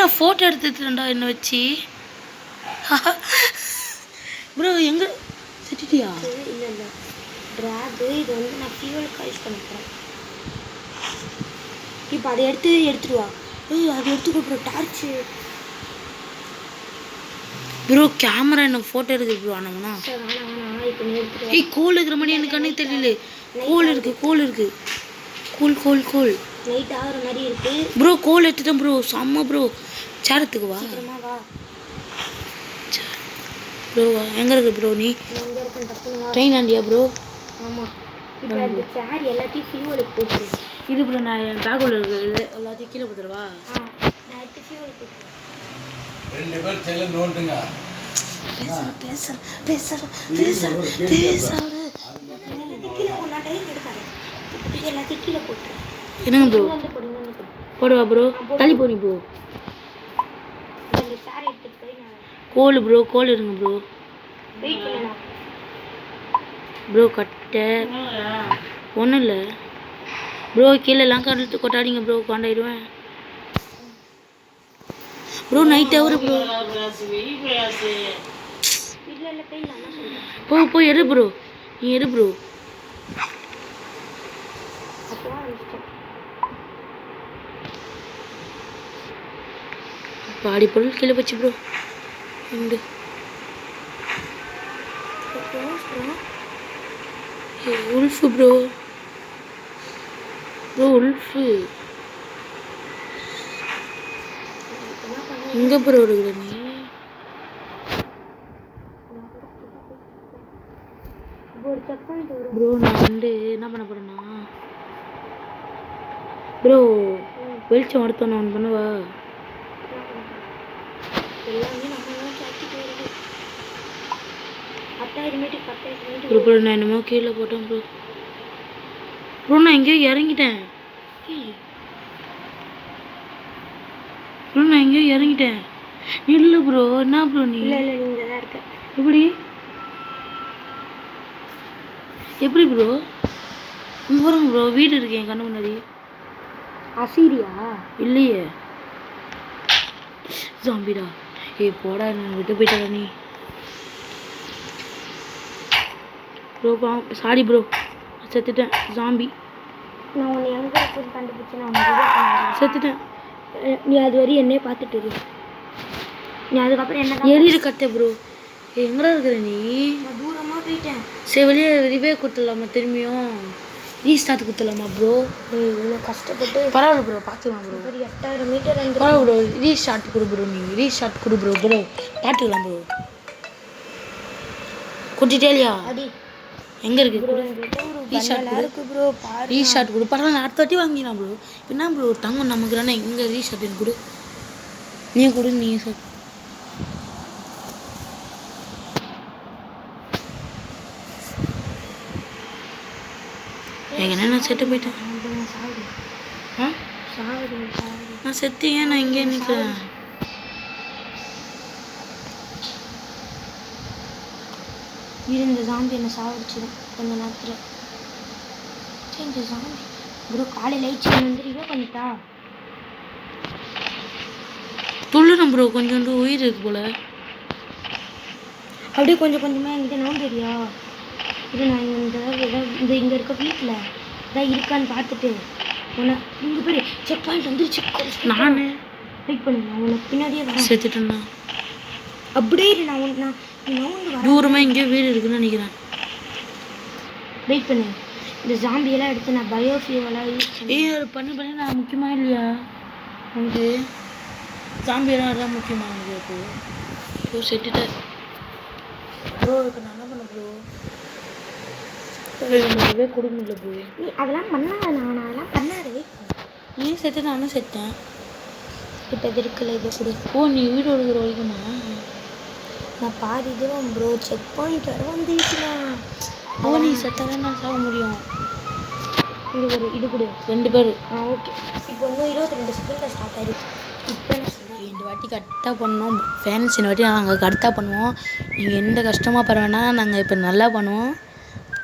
நான் ஃபோட்டோ எடுத்துட்டேன்டா என்ன வச்சு. ப்ரோ எங்கே சிட்டியா? இல்லை இல்லை ட்ராகு. இது வந்து நான் ஃபியூவலுக்கு யூஸ் பண்ண போகிறேன். இப்போ அதை எடுத்துடுவா. அதை எடுத்துக்கோ ப்ரோ. டார்ச்சு ப்ரோ கேமரா எனக்கு ஃபோட்டோ எடுக்குது ப்ரோ. ஆனாங்கண்ணா இப்போ நீ எடுத்துட்டு கோல் இருக்கிற மாதிரி எனக்கு கண்ணு தெரியல. கோல் இருக்கு. கோல் நைட் ஆகிற மாதிரி இருக்கு ப்ரோ. கோல் எடுத்துட்டேன் ப்ரோ. செம்ம ப்ரோ. சேரத்துக்கு வா. சீக்கிரமா வா ப்ரோ. எங்கே இருக்கு ப்ரோ நீ? எங்கே இருக்கேன் டக்குனு வா. ட்ரெயின் ஆண்டியா ப்ரோ? ஆமாம். இப்போ அந்த சேர் எல்லாத்தையும் ஃபியூவலுக்கு போட்டுரு. இது ப்ரோ நான் என் பேக்குள்ள இருக்குது எல்லாத்தையும் கீழே போட்டுருவா. நான் எடுத்து ஃபியூவலுக்கு போட்டுருவேன். 2 பேர் செல்ல நோட்டுங்க. பேசுற கீழே போனா டைம் எடுக்காது. எல்லாத்தையும் கீழே போட்டுரு. என்னங்க ப்ரோ? போடுவா ப்ரோ. தள்ளி போனி ப்ரோ. அந்த சேர் எடுத்துட்டு போய் நான் கோல் ப்ரோ. கோல் இருங்க ப்ரோ. வெயிட் பண்ணலாம் ப்ரோ. கட்டை ஒன்றும் இல்லை ப்ரோ. கீழெல்லாம் கழுத்து கொட்டாடிங்க ப்ரோ. கொண்டாயிடுவேன் ப்ரோ. Night hour bro. போய் எடு ப்ரோ. நீ எடு ப்ரோ. பாடி பொருள் கீழே வச்சு ப்ரோ. உண்டு உல்ஃபு ப்ரோ. உல்ஃபு எங்கே ப்ரோ இருக்கிற நீ? ப்ரோ நான் வந்து என்ன பண்ண போறேன்னா ப்ரோ வெளிச்சம் அடுத்தோன்னு ஒன்று பண்ணுவா. ப்ரோ நான் என்னமோ கீழே போட்டேன் ப்ரோ. நான் எங்கேயோ இறங்கிட்டேன். இல்லை ப்ரோ. என்ன ப்ரோ நீ? எப்படி ப்ரோ? இங்கே பாருங்க ப்ரோ. வீடு இருக்கு என் கண்ணு முன்னாடி. அசீரியா? இல்லையே. ஜாம்பிடா. போடா நான் விட்டு போயிட்டா நீ ப்ரோ. Sorry bro. செத்துட்டேன். ஜாம்பி. நான் உன்னை எங்கே இருக்குன்னு கண்டுபிடிச்சு நான் செத்துட்டேன். நீ அது வரையும் என்னையே பார்த்துட்டு இரு. நீ அதுக்கப்புறம் என்ன எரியிற கட்டை ப்ரோ. எங்கடா இருக்கிற நீ? நான் தூரமாக போயிட்டேன். சரி வெளியே ரிவே கொடுத்துடலாமா? திரும்பியும் ரீஸ்டார்ட் கொடுத்துடலாமா ப்ரோ? இவ்வளோ கஷ்டப்பட்டு பரவாயில்ல ப்ரோ. பார்த்துக்கலாம் ப்ரோ. ஒரு 8000 மீட்டர் பரவாயில்ல ப்ரோ. ரீஸ்டார்ட் கொடு ப்ரோ. நீங்கள் ரீஸ்டார்ட் கொடு ப்ரோ. பார்த்துக்கலாம் ப்ரோ. கொட்டிட்டே இல்லையா? அடி எங்கே இருக்கு ப்ரோ? ரீஸ்டார்ட் கொடு. பரவாயில்ல அடுத்த வாட்டி வாங்கிக்கலாம் ப்ரோ. என்ன ப்ரோ தங்கம் நமக்குறானே எங்கே ரீஸ்டார்ட் கொடு. நீ கொடு. நீ சார் எங்கன்னா நான் செத்து போயிட்டேன். நான் செத்தீங்க. நான் இங்கே நிற்கிறேன். இந்த ஜாம்பி என்னை சாவடிச்சிடும் கொஞ்ச நேரத்தில். இந்த ஜாம்பி ப்ரோ காலையில் லைட் வந்து ரிவே பண்ணிட்டா. துள்ளுறேன் ப்ரோ. கொஞ்சோண்டு உயிர் இருக்கு போல. அப்படியே கொஞ்சம் கொஞ்சமாக என்கிட்ட நோண்டுறியா? இது நான் இந்த இங்கே இருக்க வீட்டில் இதான் இருக்கான்னு பார்த்துட்டு உன்னை இங்கே போய் செக் பாயிண்ட் வந்துருச்சு. நான் வெயிட் பண்ணு. நான் உனக்கு பின்னாடியே வரேன். செத்துட்டேன்னா அப்படியே இரு. நான் நவுண்டு வரேன். தூரமாக எங்கேயோ வீடு இருக்குன்னு நினைக்கிறேன். வெயிட் பண்ணு. இந்த ஜாம்பியெல்லாம் எடுத்து நான் பயோஃபியூவலாக யூஸ் பண்ணி நான் முக்கியமாக இல்லையா உனக்கு? ஜாம்பியெல்லாம் எல்லாம் முக்கியமாக எனக்கு இப்போ செட்டுட்டேன் ப்ரோ. இப்போ நான் என்ன பண்ண ப்ரோ? கொடுக்க முடியல ப்ரோ. நீ அதெல்லாம் பண்ணாத. நான் அதெல்லாம் பண்ணாரு. நீ செத்து நானும் செத்தேன். இப்போ இது இருக்குல்ல இதை கொடு. நீ வீடு ஒழுகிற வரைக்குமா? நான் பாதி தூரம் ப்ரோ. செக் பாயிண்ட் வர வந்துச்சுண்ணா. நீ செத்தாதான் நான் சாக முடியும். இது கொடு. 2 பேர். ஓகே. இப்போ இன்னும் 22 செகண்டில் ஸ்டார்ட் ஆகிடுச்சு. இப்போ இந்த வாட்டி கரெக்டாக பண்ணோம் ஃபேன்ஸ். இந்த வாட்டி நாங்கள் கரெக்டாக பண்ணுவோம். நீங்கள் எந்த கஷ்டமாக பரவாயில்னா நாங்கள் இப்போ நல்லா பண்ணுவோம்.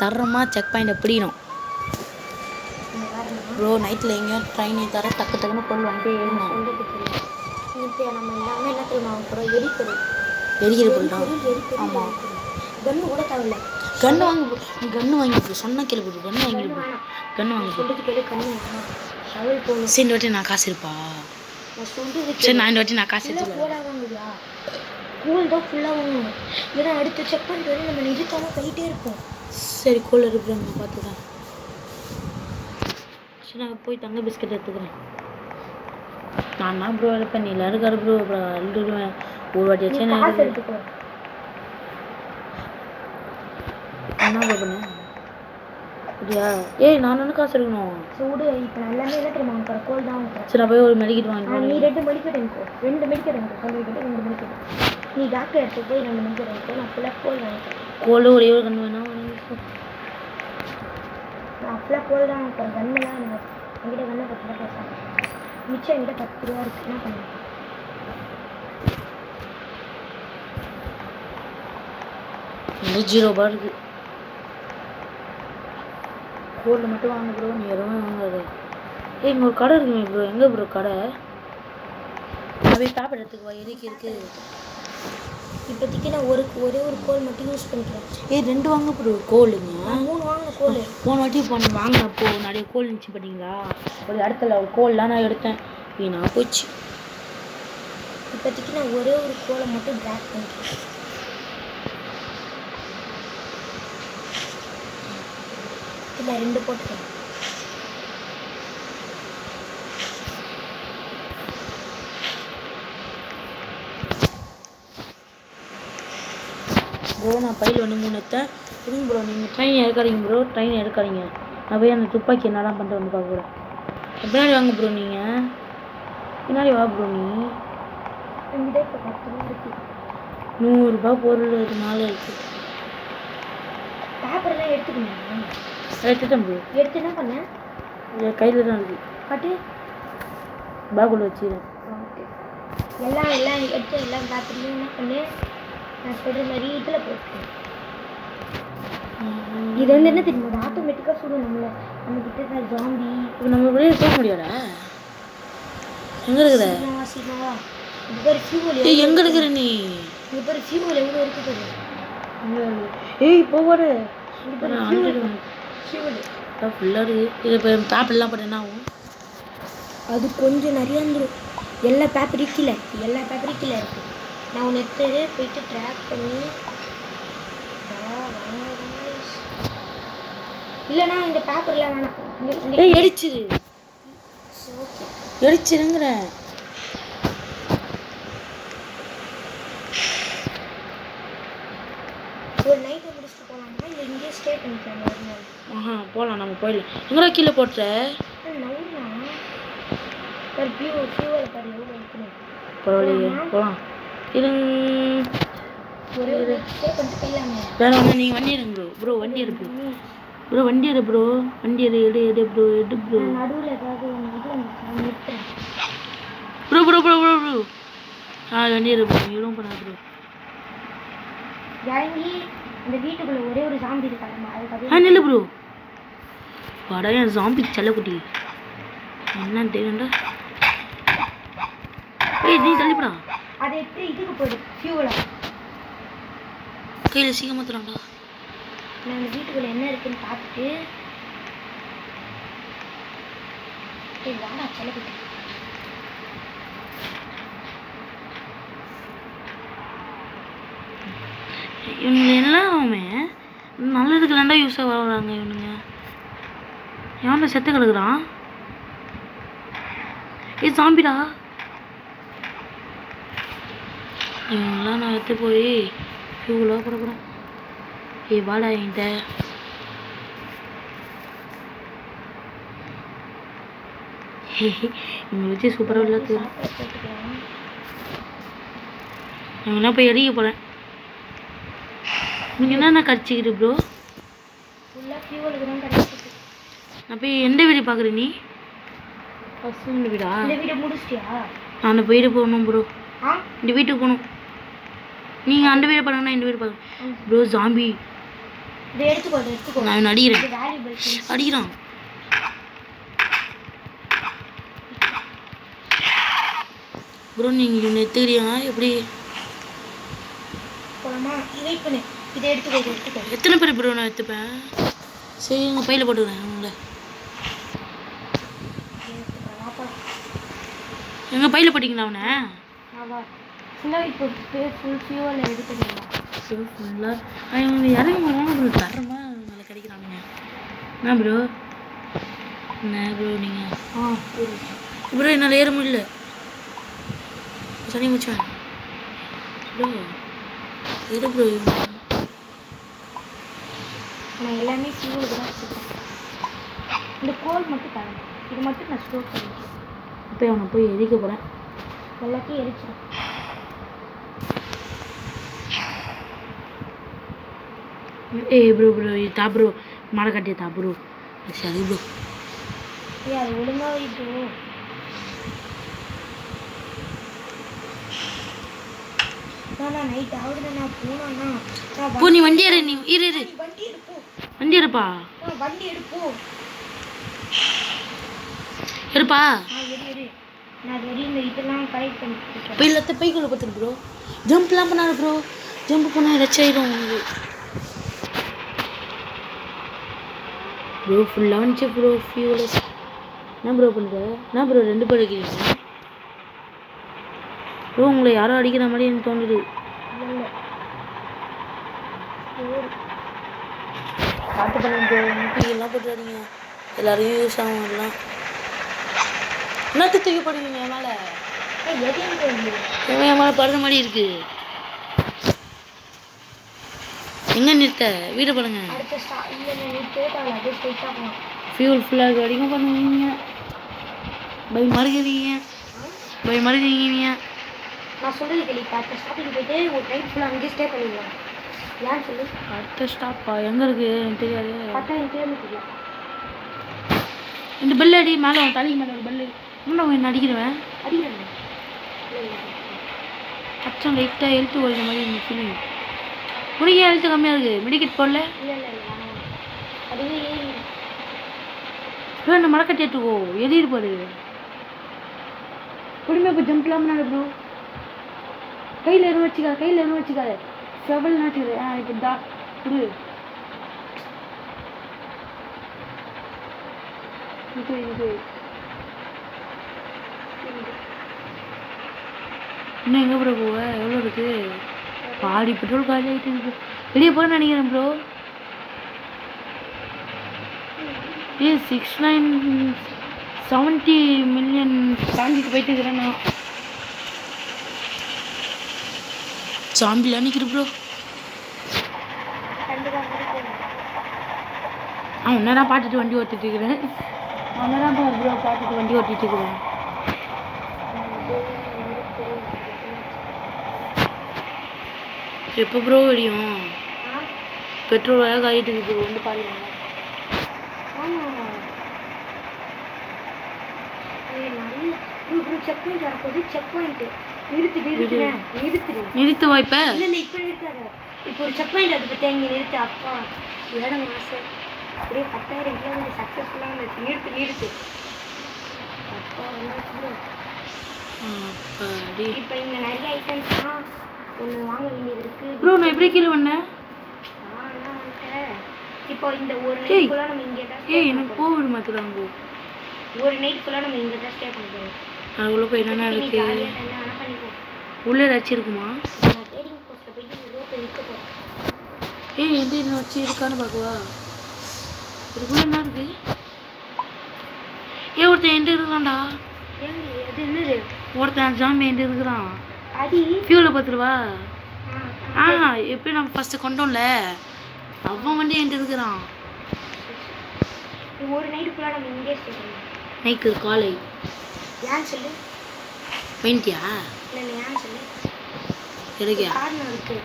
தரமாக செக் பாயிண்ட் பிடிக்கணும் ப்ரோ. நைட்டில் எங்கேயும் ட்ரெயின் தர டக்குன்னு பொருள் வாங்கிட்டு ஏறணும். இப்போ நம்ம எல்லாமே என்ன தெரியுமா வாங்க போகிறோம்? எரிப்பொருள். எரிக்கிற பொருள் எரிப்பொருள். ஆமாம். கன்று கூட தேவையில்ல. கன்று வாங்க, நீ கன்று வாங்கிட்டு சொன்னா கேள்வி, கன்று வாங்கிட்டு வேணாம். கன்று வாங்கி சொல்லிட்டு கேட்டு கன்று வேணாம். ஷவல் போகணும். சரி, இந்த வாட்டி நான் காசு இருப்பா. நான் சொல்றது சரி, நான் இந்த வாட்டி நான் காசு ஃபுல்லாக எடுத்து போடாதாங்கய்யா. கூல் தான் ஃபுல்லாக வாங்கணும். ஏன்னா அடுத்து செக் பண்ணிட்டு வந்து நம்ம நிறுத்தாமல் போயிட்டே இருப்போம். சரி, கோல் இருக்கிறாங்க பார்த்துதான். சரி, நான் போய் தங்க பிஸ்கட் எடுத்துக்கிறேன். நான் தான் ப்ரோ எடுப்பேன், நீ எல்லாரும் இருக்காரு ப்ரோ. அப்புறம் அழுடுவேன் ஒரு வாட்டி வச்சு. காசு எடுத்துக்கோ. என்ன ப்ரோ பண்ண அப்படியா? ஏய், நான் ஒன்று காசு எடுக்கணும். சூடு இப்போ நான் எல்லாமே என்ன தெரியுமா வாங்க போகிறேன்? கோல் தான் வாங்க போகிறேன். சரி, நான் போய் ஒரு மெடிக்கிட்டு வாங்கி நீ 2 மெடிக்கெட் எனக்கு 2 மெடிக்கெட் எனக்கு சொல்லிக்கிட்டு 2 மெடிக்கெட். நீ டாக்டர் எடுத்து போய் 2 மெடிக்கெட் எடுத்து நான் ஃபுல்லாக கோல் வாங்கிக்கிறேன். கோல் ஒரே ஒரு கன்று வேணா வாங்கி. நான் ஃபுல்லாக கோல் தான் வாங்க போகிறேன். கன்னுலாம் எனக்கு என்கிட்ட கண்ணை பற்றி தான் பேசுகிறேன். மிச்சம் என்கிட்ட 10 ரூபா இருக்குது. என்ன பண்ணுவேன்? இந்த 0 ரூபா இருக்கு. கோல்டு மட்டும் வாங்க ப்ரோ, நீ எதுவுமே வாங்காது. ஏய், இங்கே ஒரு கடை இருக்குமே ப்ரோ. எங்கே ப்ரோ கடை? நான் போய் பேப்பர் எடுத்துக்குவா, எதுக்கு இருக்கு? இப்போதைக்கு நான் ஒரே ஒரு கோல் மட்டும் யூஸ் பண்ணிக்கிறேன். ஏய், 2 வாங்க ப்ரோ கோலுங்க. 3 வாங்கின கோல். போன வாட்டி வாங்கினப்போ நிறைய கோல் இருந்துச்சு பார்த்தீங்களா? ஒரு இடத்துல ஒரு கோல்லாம் நான் எடுத்தேன், வீணா போச்சு. இப்போதைக்கு நான் ஒரே ஒரு கோலை மட்டும் ட்ராக் பண்ணிக்கிறேன். இல்லை 2 போட்டுக்கிறேன். ப்ரோ, நான் பையில் 3 எடுத்தேன். இருங்க ப்ரோ, நீங்கள் ட்ரெயின் எடுக்காதீங்க ப்ரோ, ட்ரெயின் எடுக்காதீங்க. நான் போய் அந்த துப்பாக்கி என்னதான் பண்ணிட்டு வந்து பார்க்க போகிறேன். பின்னாடி வாங்க ப்ரோ, நீங்கள் பின்னாடி வா ப்ரோ. நீ என்கிட்ட இப்போ 10 ரூபா இருக்குது. 100 ரூபா பொருள் இது மேலே இருக்குது. பேப்பர்லாம் எடுத்துக்கணும். எடுத்துட்டேன் ப்ரோ. எடுத்து என்ன பண்ணேன்? கையில் தான் இருக்குது. காட்டு. பேக்குள்ளே வச்சுக்கிறேன். ஓகே. எல்லாம் எடுத்து எல்லாம் பேப்பர்லையும் என்ன பண்ணேன்? நான் சொல்கிற மாதிரி இதில் போட்டுருக்கேன். இது வந்து என்ன தெரியுமா? அது ஆட்டோமேட்டிக்காக சுடும் நம்மளை. நம்மக்கிட்ட ஜாம்பி. இப்போ நம்ம வெளியே போக முடியாதா? எங்கே இருக்கிற? சீமாவா இது பேர் ஃபியூவல். ஏய், எங்கே இருக்கிற நீ? இது பேர் ஃபியூவல் எவ்வளோ இருக்குது? ஏய், போவாரு. இது பேர் ஃபியூவல். ஃபுல்லாக இருக்குது. இது இப்போ பேப்பர்லாம் போட்டு என்ன ஆகும்? அது கொஞ்சம் நிறையா இருந்துடும். எல்லா பேப்பரும் கீழே இருக்குது. நான் உன்னை எடுத்து போயிட்டு ட்ராக் பண்ணி இல்லைண்ணா இந்த பேப்பர்லாம் வேணாம். ஏய், எரிச்சிரு எரிச்சிருங்கிறேன். ஒரு நைட்டை முடிச்சுட்டு போகலாமா இல்லை இங்கேயே ஸ்டே பண்ணிக்கலாம்? ஒரு நாள் போகலாம், நம்ம போயிடலாம். எங்கடா கீழே போட்டுற? நைட்னா ஒரு ஃபியூவல் பாரு எவ்வளோ இருக்கணும். பரவாயில்லையே, போகலாம். ஒரே ஒரு ஸ்டே பண்ணிட்டு போயிடலாமே. வேற ஒன்று, நீங்கள் வண்டி எடுங்க ப்ரோ. வண்டி எடு ப்ரோ. வண்டி எடு ப்ரோ. எடு ப்ரோ. நடுவில் ஏதாவது ஒன்று இது வந்துச்சு நிறுத்துறேன். ப்ரோ. வண்டி எடு ப்ரோ. எதுவும் பண்ணாது ப்ரோ. இறங்கி இந்த வீட்டுக்குள்ளே ஒரே ஒரு ஜாம்பி இருக்காங்கம்மா. அதுக்கு நில்லு ப்ரோ. வாடா என் ஜாம்பி செல்லக்குட்டி. என்ன தேவைண்டா? ஏய், நீ தள்ளிப்படா. அதை எப்படி இதுக்கு போயிடு ஃபியூவலாக கையில் சீக்கிரமா தரான்டா. நான் இந்த வீட்டுக்குள்ளே என்ன இருக்குன்னு பார்த்துட்டு வாடா செல்லக்குட்டி. இவங்க எல்லாமே நல்லதுக்குலாண்டா யூஸாக வராங்க. இவனுங்க எவன்டா செத்து கிடக்குறான்? ஏய், ஜாம்பிடா. இவங்கெல்லாம் நான் எடுத்து போய் ஃபியூலாக போடக்கூடாது. ஏய், வாடா என்கிட்ட. இவங்க வச்சு சூப்பராக இல்லை. இவங்க போய் எறிய போகிறேன். நீங்கள் என்னென்ன கடிச்சிக்கிட்டு ப்ரோ? ஃபுல்லாக ஃபியூவலுக்கு தான் கிடைச்சிருக்கு. நான் போய் எந்த வீடு பார்க்குறேன்? நீ ஃபஸ்ட்டு இந்த வீடா? இந்த வீடை முடிச்சிட்டியா? நான் அந்த வீடு போகணும் ப்ரோ. ஆ இந்த வீட்டுக்கு போகணும். நீங்கள் அந்த வீடு பாருங்கன்னா இந்த வீடு பாருங்க ப்ரோ. ஜாம்பி இதை எடுத்துக்கோ. நான் அடிக்கிறேன். இது வேல்யூபிள் திங்ஸ். அடிக்கிறான். ப்ரோ நீங்கள் ஒன்று எடுத்துக்கிறியா எப்படி? போலாமா? வெயிட் பண்ணு, இதை எடுத்துக்கோ. எத்தனை பேர் ப்ரோ நான் எடுத்துப்பேன்? சரி உங்கள் பையில் போட்டுக்கிறேன் உங்களை. எங்கள் பையில் போட்டிங்களா அவனை? ஃபுல்லாக இப்போ ஃபுல் ஃபியூவலில் எடுத்துக்கலாம். ஃபுல்லாக அவங்க இறங்கி போகிறாங்க ப்ரோ. தரமாக நல்லா கிடைக்கிறானுங்க. என்ன ப்ரோ? என்ன ப்ரோ நீங்கள்? ப்ரோ என்னால் ஏற முடியல. சனி முடிச்சேன் ப்ரோ. எது ப்ரோ? நான் எல்லாமே ஃபியூவலுக்கு தான் வச்சுருக்கேன். இந்த கோல் மட்டும் தரேன். இது மட்டும் நான் ஸ்டோர் பண்ணிக்கிறேன். இப்போ அவனை போய் எரிக்க போகிறேன். எல்லாத்தையும் எரிச்சிடும். ஏய் ப்ரோ தா ப்ரோ. மழை கட்டியா தா ப்ரோ. சரி ப்ரோ. அது ஒழுங்காக வைப்போ. நான் நைட் ஆகுது, நான் போனேன்னா போ. நீ வண்டி ஏறு. நீ இரு வண்டி எடுப்பா. வண்டி எடுப்போம். எடுப்பா. நான் வெறி இந்த இதெல்லாம் கலெக்ட் பண்ணிட்டு இப்போ எல்லாத்தையும் பைக்குள்ளே பார்த்துரு ப்ரோ. ஜம்ப்லாம் பண்ணாரு ப்ரோ. ஜம்ப் பண்ணால் ஏதாச்சும் ஆயிடும் உங்களுக்கு ப்ரோ. ஃபுல்லாக வந்துச்சு ப்ரோ ஃபியூவல். என்ன ப்ரோ பண்ணுற? என்ன ப்ரோ 2 பேர் அடிக்கிறீங்க ப்ரோ? உங்களை யாரோ அடிக்கிற மாதிரி எனக்கு தோணுது. பார்த்து பண்ணுங்க ப்ரோ. எல்லாம் போட்டுறாதீங்க. எல்லாரையும் யூஸ் ஆகும் எல்லாம். என்னத்து தூக்கி போடுவீங்க என் மேலே? என் மேலே படுற மாதிரி இருக்கு. எங்கே நிறுத்த? வீடு பண்ணுங்க. ஃபியூல் ஃபுல்லாக இருக்க வரைக்கும் பண்ணுவீங்க. மறுக்கிறீங்க. நான் சொல்றது கேள்வி. அடுத்த ஸ்டாப்பிங் போயிட்டு ஒரு நைட் ஃபுல்லாக அங்கேயே ஸ்டே பண்ணிடுவேன். ஏன் சொல்லு? அடுத்த ஸ்டாப்பா எங்கே இருக்குது எனக்கு தெரியாது. 10,000 கிலோமீட்டர். இந்த பெல் அடி மேலே உன் தலைக்கு மேலே ஒரு பெல்லு. இன்னும் என்ன அடிக்கிறவன் அடிக்கிறேன். அச்சம் லைட்டாக ஹெல்த்து குறைஞ்ச மாதிரி இந்த ஃபீலிங். உனக்கு ஏன் ஹெல்த்து கம்மியாக இருக்குது? மெடிக்கெட் போடல? இல்லை அதுவே ஏறி ப்ரோ. இந்த மரக்கட்டி எடுத்துக்கோ. எதிர் போடு. பொறுமையாக இப்போ ஜம்ப்லாம் பண்ணாது ப்ரோ. கையில் எதுவும் வச்சுக்காது. செவல் நாட்டுது. இப்போ தா கொடு. இது இன்னும் எங்கே ப்ரோ போவ? எவ்வளோ இருக்குது? பாதி பெட்ரோல் காலி ஆகிட்டு இருக்கு. வெளியே போகிறேன்னு நினைக்கிறேன் ப்ரோ. 6970 மில்லியன் தாண்டிட்டு போயிட்டு இருக்கிறேன் நான். சாம்பிலாம் நிற்கிறேன் ப்ரோ. உன்னதான் பாட்டுட்டு வண்டி ஓட்டிட்டு இருக்கிறேன். உன்னதான் ப்ரோ பாட்டுட்டு வண்டி ஓட்டிட்டு இருக்கிறேன். எப்போ ப்ரோ வெடியும்? பெட்ரோல் வேலை காயிட்டு இருக்குது வந்து பாருங்க. நிறுத்து வாய்ப்ப. இப்போ ஒரு செக் பாயிண்ட் அதை பற்றி அங்கே நிறுத்து. அப்பா இடம் மாசம் அப்படியே 10,000 கிலோமீட்டர் சக்ஸஸ்ஃபுல்லாக வந்துச்சு. நிறுத்து. அப்பா இப்போ இங்கே நிறைய ஐட்டம்ஸ்லாம் ஒன்று வாங்க வேண்டியது இருக்குது ப்ரோ. நான் எப்படி கீழே வந்தேன்? இப்போ இந்த ஒரு நைட் ஃபுல்லாக நம்ம இங்கே தான் எனக்கு போவிட மாத்துறாங்க. ஒரு நைட் ஃபுல்லாக நம்ம இங்கே தான் ஸ்டே பண்ணுறோம். அது உள்ள போய் என்னென்ன இருக்கு? உள்ள ஏதாச்சும் இருக்குமா? ட்ரேடிங் போஸ்ட்டில் போயிட்டு ரோட்டை விற்க போகிறோம். எந்த இன்னும் வச்சு இருக்கான்னு பார்க்குவா? இதுக்குள்ள என்ன இருக்கு? ஒருத்தன் என்கிட்ட இருக்கிறான்டா. அது என்னது? ஒருத்தன் ஜாம்பி என்கிட்ட இருக்கிறான். அது ஃபியூலை பார்த்துருவா. எப்படி நம்ம ஃபஸ்ட்டு கொண்டோம்ல அவன் வந்து என்கிட்ட இருக்கிறான். ஒரு நைட்டு ஃபுல்லாக நம்ம இங்கே ஸ்டே பண்ணுவோம். நைட்டு காலை ஏன் சொல்லு? பெயிண்டியா? இல்லை ஏன் சொல்லு? கிடைக்கா காரணம் இருக்குது.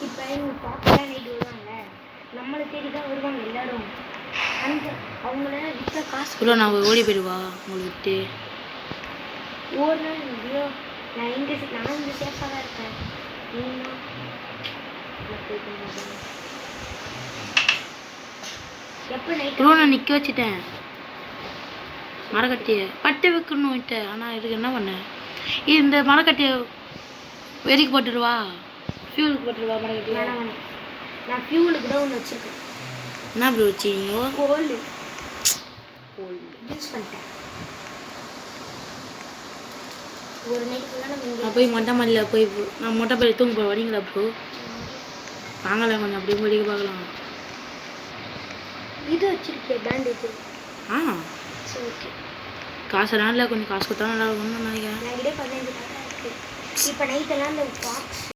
இப்போ இவங்க பார்க்க நைட்டு வருவாங்க. நம்மளை தேடி தான் வருவாங்க எல்லாரும். அந்த அவங்கள விற்ற காசு ப்ரோ. நான் ஓடி போயிடுவா உங்களை விட்டு. ஒரு நாள் இவ்வளோ நான் இங்கே சேஃபாக தான் இருக்கேன். எப்போ நைட் ப்ரோ நான் நிற்க வச்சுட்டேன் மரக்கட்டியை. பட்டு வைக்கணும் விட்டேன். ஆனால் இதுக்கு என்ன பண்ணேன்? இந்த மரக்கட்டையை வெறிக்கு போட்டுருவா, ஃபியூலுக்கு போட்டுருவா மரக்கட்டையை. வேணாம் வேணாம், நான் ஃபியூலுக்கு தான் ஒன்று வச்சுருக்கேன். என்ன ப்ரோ வச்சுருக்கீங்க? கோல் யூஸ் பண்ணிட்டேன். ஒரு நைட்டுக்குள்ள நம்ம இங்கே நான் போய் மொட்டை மாடியில் போய் நான் மொட்டை மாடி தூங்க போய் வரீங்களா ப்ரோ? வாங்கலை, கொஞ்சம் அப்படியே முடிக்க பார்க்கலாம். இது வச்சுருக்கேன், பேண்டேஜ். ஆ சரி ஓகே. காசு நாளில் கொஞ்சம் காசு கொடுத்தா நல்லா இருக்கும்னு நினைக்கிறேன். நான் கிட்டே 15 காசு இருக்குது. இப்போ நைட்டெல்லாம் இந்த பாக்ஸ்